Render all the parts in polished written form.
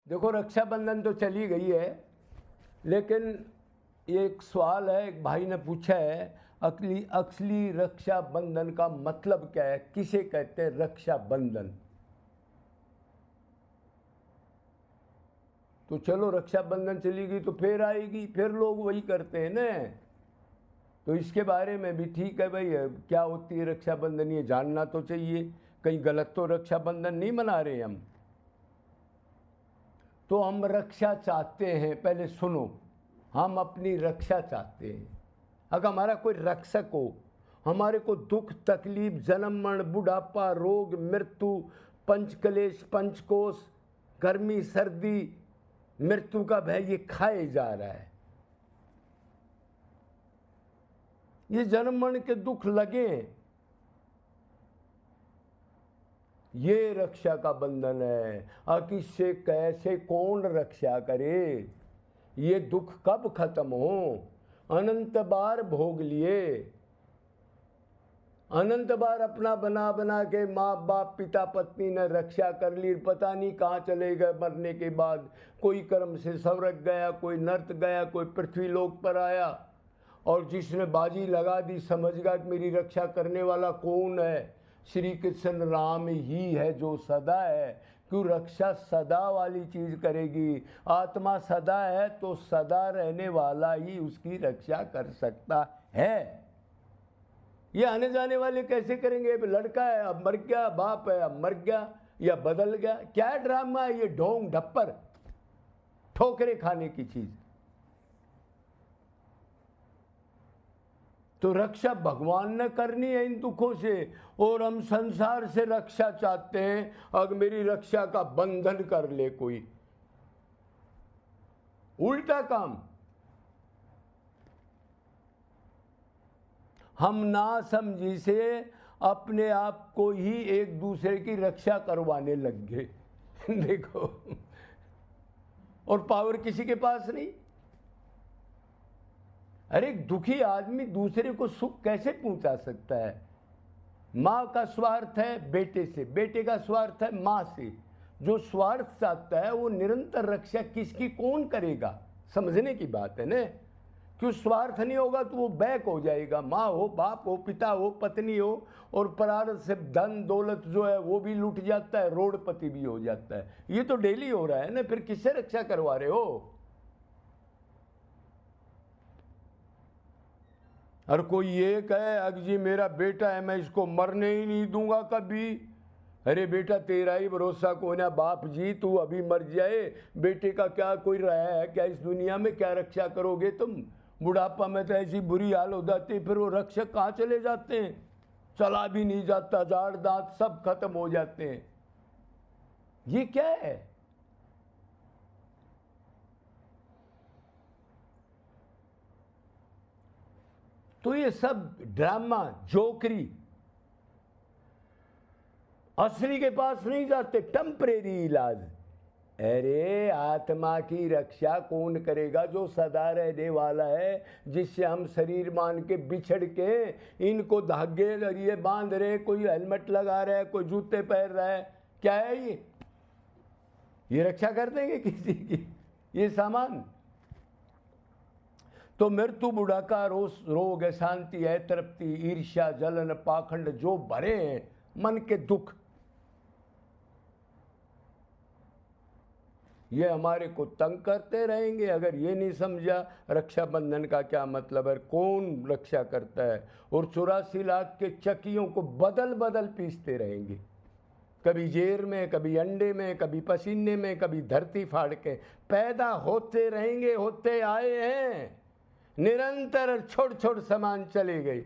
देखो, रक्षाबंधन तो चली गई है, लेकिन एक सवाल है, एक भाई ने पूछा है, असली रक्षाबंधन का मतलब क्या है, किसे कहते हैं रक्षाबंधन। तो चलो, रक्षाबंधन चली गई तो फिर आएगी, फिर लोग वही करते हैं ना। तो इसके बारे में भी ठीक है भाई, क्या होती है रक्षाबंधन, ये जानना तो चाहिए। कहीं गलत तो रक्षाबंधन नहीं मना रहे हम। तो हम रक्षा चाहते हैं, पहले सुनो, हम अपनी रक्षा चाहते हैं। अगर हमारा कोई रक्षक हो, हमारे को दुख तकलीफ, जन्म मरण, बुढ़ापा, रोग, मृत्यु, पंचकलेश, पंचकोश, गर्मी सर्दी, मृत्यु का भय, ये खाए जा रहा है, ये जन्म मरण के दुख लगे, ये रक्षा का बंधन है। अब इससे कैसे कौन रक्षा करे, ये दुख कब खत्म हो। अनंत बार भोग लिए, अनंत बार अपना बना बना के माँ बाप पिता पत्नी ने रक्षा कर ली, पता नहीं कहाँ चले गए मरने के बाद। कोई कर्म से स्वर्ग गया, कोई नर्क गया, कोई पृथ्वी लोक पर आया। और जिसने बाजी लगा दी, समझ गया कि मेरी रक्षा करने वाला कौन है, श्री कृष्ण राम ही है जो सदा है। क्यों, रक्षा सदा वाली चीज करेगी। आत्मा सदा है तो सदा रहने वाला ही उसकी रक्षा कर सकता है। ये आने जाने वाले कैसे करेंगे। लड़का है अब मर गया, बाप है अब मर गया या बदल गया, क्या ड्रामा है ये, ढोंग ढप्पर, ठोकरे खाने की चीज। तो रक्षा भगवान ने करनी है इन दुखों से, और हम संसार से रक्षा चाहते हैं। अगर मेरी रक्षा का बंधन कर ले कोई, उल्टा काम। हम ना समझी से अपने आप को ही एक दूसरे की रक्षा करवाने लग गए। देखो, और पावर किसी के पास नहीं। अरे दुखी आदमी दूसरे को सुख कैसे पहुंचा सकता है। माँ का स्वार्थ है बेटे से, बेटे का स्वार्थ है माँ से। जो स्वार्थ चाहता है वो निरंतर रक्षा किसकी कौन करेगा, समझने की बात है ना। क्यों, स्वार्थ नहीं होगा तो वो बैक हो जाएगा। माँ हो, बाप हो, पिता हो, पत्नी हो, और प्रारब्ध से धन दौलत जो है वो भी लूट जाता है, रोडपति भी हो जाता है। ये तो डेली हो रहा है ना, फिर किससे रक्षा करवा रहे हो। और कोई ये कहे अग जी मेरा बेटा है, मैं इसको मरने ही नहीं दूंगा कभी। अरे बेटा, तेरा ही भरोसा कौन है, बाप जी तू अभी मर जाए, बेटे का क्या कोई रहा है क्या इस दुनिया में, क्या रक्षा करोगे तुम। बुढ़ापा में तो ऐसी बुरी हाल हो जाती, फिर वो रक्षक कहाँ चले जाते हैं, चला भी नहीं जाता, जाड़ दांत सब खत्म हो जाते हैं। ये क्या है। तो ये सब ड्रामा, जोकरी, असली के पास नहीं जाते, टेम्परेरी इलाज। अरे आत्मा की रक्षा कौन करेगा, जो सदा रहने वाला है, जिससे हम शरीर मान के बिछड़ के इनको धागे जरिए बांध रहे, कोई हेलमेट लगा रहा है, कोई जूते पहन रहा है, क्या है ये रक्षा कर देंगे किसी की ये सामान। तो मृत्यु, बुढ़ापा, रोग, अशांति, तृप्ति, ईर्ष्या, जलन, पाखंड जो भरे हैं मन के दुख, ये हमारे को तंग करते रहेंगे। अगर ये नहीं समझा रक्षाबंधन का क्या मतलब है, कौन रक्षा करता है, और 84 लाख के चक्कियों को बदल बदल पीसते रहेंगे, कभी जेर में, कभी अंडे में, कभी पसीने में, कभी धरती फाड़ के, पैदा होते रहेंगे, होते आए हैं निरंतर, छोड़ छोड़ सामान चले गए।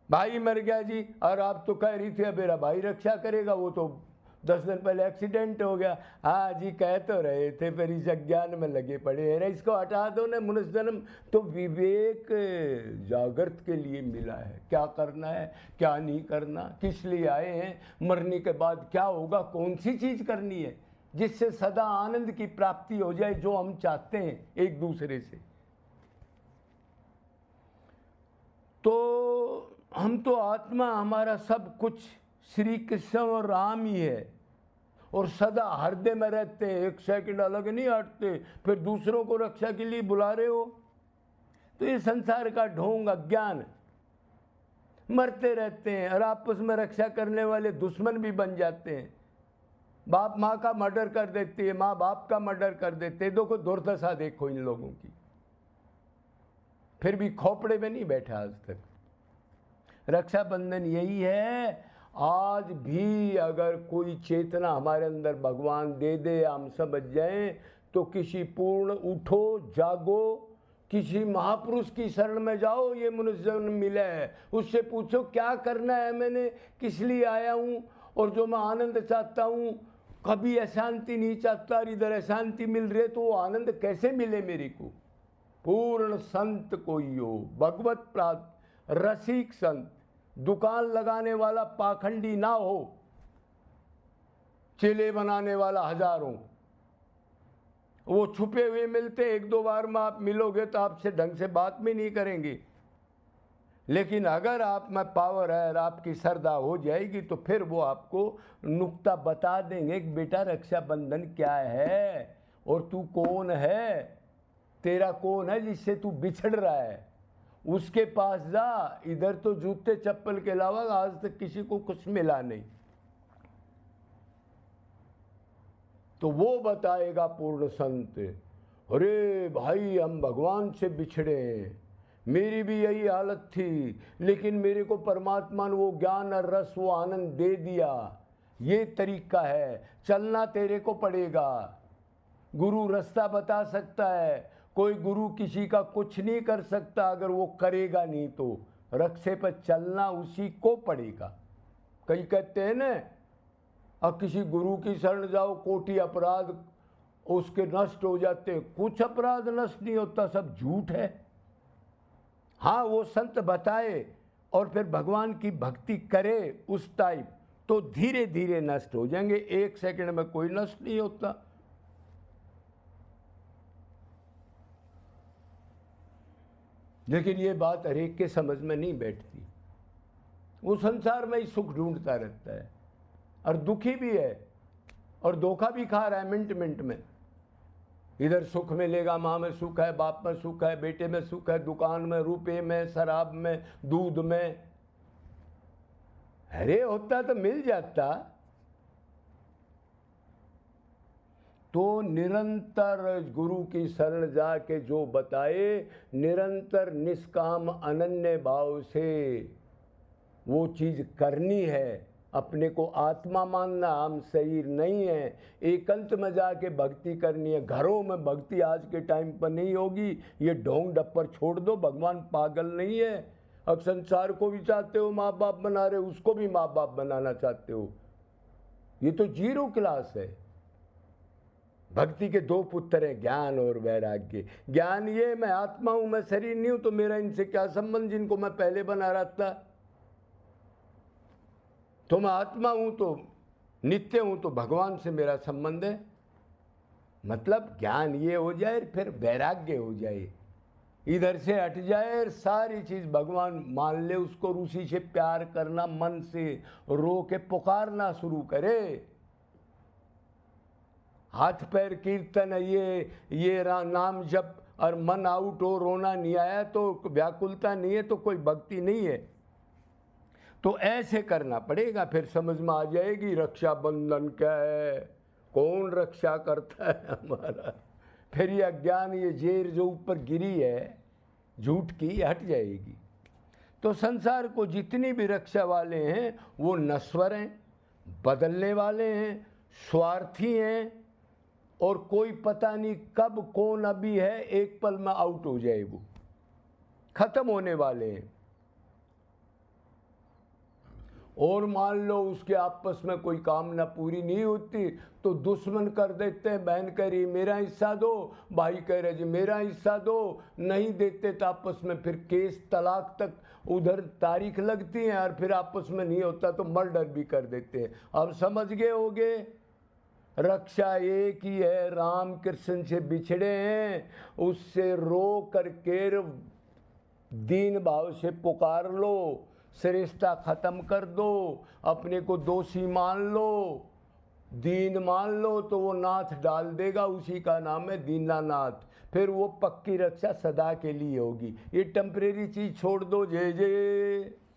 भाई मर गया जी, और आप तो कह रही थी मेरा भाई रक्षा करेगा, वो तो 10 दिन पहले एक्सीडेंट हो गया। हाँ जी, कह तो रहे थे, फिर इस अज्ञान में लगे पड़े हैं। इसको हटा दो ना, मनुष्य जन्म तो विवेक जागृत के लिए मिला है, क्या करना है क्या नहीं करना, किस लिए आए हैं, मरने के बाद क्या होगा, कौन सी चीज करनी है जिससे सदा आनंद की प्राप्ति हो जाए, जो हम चाहते हैं एक दूसरे से। तो हम तो आत्मा, हमारा सब कुछ श्री कृष्ण और राम ही है, और सदा हृदय में रहते हैं, एक सेकंड अलग नहीं हटते, फिर दूसरों को रक्षा के लिए बुला रहे हो। तो ये संसार का ढोंग अज्ञान, मरते रहते हैं और आपस में रक्षा करने वाले दुश्मन भी बन जाते हैं। बाप माँ का मर्डर कर देती है, माँ बाप का मर्डर कर देते हैं। देखो दुर्दशा देखो इन लोगों की, फिर भी खोपड़े में नहीं बैठा आज तक। रक्षाबंधन यही है, आज भी अगर कोई चेतना हमारे अंदर भगवान दे दे, हम समझ जाएं, तो किसी पूर्ण उठो जागो, किसी महापुरुष की शरण में जाओ। ये मनुष्य जन्म मिला है, उससे पूछो क्या करना है, मैंने किस लिए आया हूँ, और जो मैं आनंद चाहता हूँ, कभी अशांति नहीं चाहता, और इधर अशांति मिल रही है, तो वो आनंद कैसे मिले मेरे को। पूर्ण संत कोई हो, भगवत प्राप्त रसिक संत, दुकान लगाने वाला पाखंडी ना हो, चेले बनाने वाला हजारों। वो छुपे हुए मिलते, एक दो बार में आप मिलोगे तो आपसे ढंग से बात भी नहीं करेंगे, लेकिन अगर आप में पावर है और आपकी श्रद्धा हो जाएगी तो फिर वो आपको नुक्ता बता देंगे कि बेटा रक्षाबंधन क्या है और तू कौन है, तेरा कौन है जिससे तू बिछड़ रहा है, उसके पास जा। इधर तो जूते चप्पल के अलावा आज तक किसी को कुछ मिला नहीं, तो वो बताएगा पूर्ण संत। अरे भाई हम भगवान से बिछड़े हैं, मेरी भी यही हालत थी, लेकिन मेरे को परमात्मा ने वो ज्ञान और रस, वो आनंद दे दिया। ये तरीका है, चलना तेरे को पड़ेगा। गुरु रास्ता बता सकता है, कोई गुरु किसी का कुछ नहीं कर सकता अगर वो करेगा नहीं तो। रक्षे पर चलना उसी को पड़ेगा। कई कहते हैं ना, अब किसी गुरु की शरण जाओ, कोटि अपराध उसके नष्ट हो जाते। कुछ अपराध नष्ट नहीं होता, सब झूठ है। हाँ, वो संत बताए और फिर भगवान की भक्ति करे उस टाइप, तो धीरे धीरे नष्ट हो जाएंगे, एक सेकंड में कोई नष्ट नहीं होता। लेकिन ये बात हरेक के समझ में नहीं बैठती। वो संसार में ही सुख ढूंढता रहता है और दुखी भी है और धोखा भी खा रहा है मिनट मिनट में। इधर सुख मिलेगा, माँ में सुख है, बाप में सुख है, बेटे में सुख है, दुकान में, रुपए में, शराब में, दूध में। अरे होता तो मिल जाता। तो निरंतर गुरु की शरण जाके जो बताए, निरंतर निष्काम अनन्य भाव से वो चीज करनी है। अपने को आत्मा मानना, हम शरीर नहीं है। एकांत में जाके भक्ति करनी है। घरों में भक्ति आज के टाइम पर नहीं होगी। ये ढोंग डप्पर छोड़ दो, भगवान पागल नहीं है। अब संसार को भी चाहते हो माँ बाप बना रहे हो, उसको भी माँ बाप बनाना चाहते हो। ये तो जीरो क्लास है। भक्ति के दो पुत्र हैं, ज्ञान और वैराग्य। ज्ञान ये मैं आत्मा हूं, मैं शरीर नहीं हूं, तो मेरा इनसे क्या संबंध जिनको मैं पहले बना रहा था। तो मैं आत्मा हूं तो नित्य हूं, तो भगवान से मेरा संबंध है। मतलब ज्ञान ये हो जाए, फिर वैराग्य हो जाए, इधर से हट जाए और सारी चीज भगवान मान ले उसको, उसी से प्यार करना, मन से रो के पुकारना शुरू करे। हाथ पैर कीर्तन, ये नाम जप और मन आउट हो, रोना नहीं आया तो व्याकुलता नहीं है, तो कोई भक्ति नहीं है। तो ऐसे करना पड़ेगा, फिर समझ में आ जाएगी रक्षाबंधन क्या है, कौन रक्षा करता है हमारा। फिर ये अज्ञान, ये जेर जो ऊपर गिरी है झूठ की, हट जाएगी। तो संसार को जितनी भी रक्षा वाले हैं वो नश्वर हैं, बदलने वाले हैं, स्वार्थी हैं, और कोई पता नहीं कब कौन अभी है, एक पल में आउट हो जाए, वो खत्म होने वाले हैं। और मान लो उसके आपस में कोई कामना पूरी नहीं होती तो दुश्मन कर देते हैं। बहन कह रही मेरा हिस्सा दो, भाई कह रहे जी मेरा हिस्सा दो, नहीं देते तो आपस में फिर केस तलाक तक उधर तारीख लगती है, और फिर आपस में नहीं होता तो मर्डर भी कर देते हैं। अब समझ गए होगे, रक्षा एक ही है, राम कृष्ण से बिछड़े हैं, उससे रो करके दीन भाव से पुकार लो, श्रेष्ठता खत्म कर दो, अपने को दोषी मान लो, दीन मान लो तो वो नाथ डाल देगा, उसी का नाम है दीनानाथ। फिर वो पक्की रक्षा सदा के लिए होगी। ये टेम्परेरी चीज़ छोड़ दो। जय जय।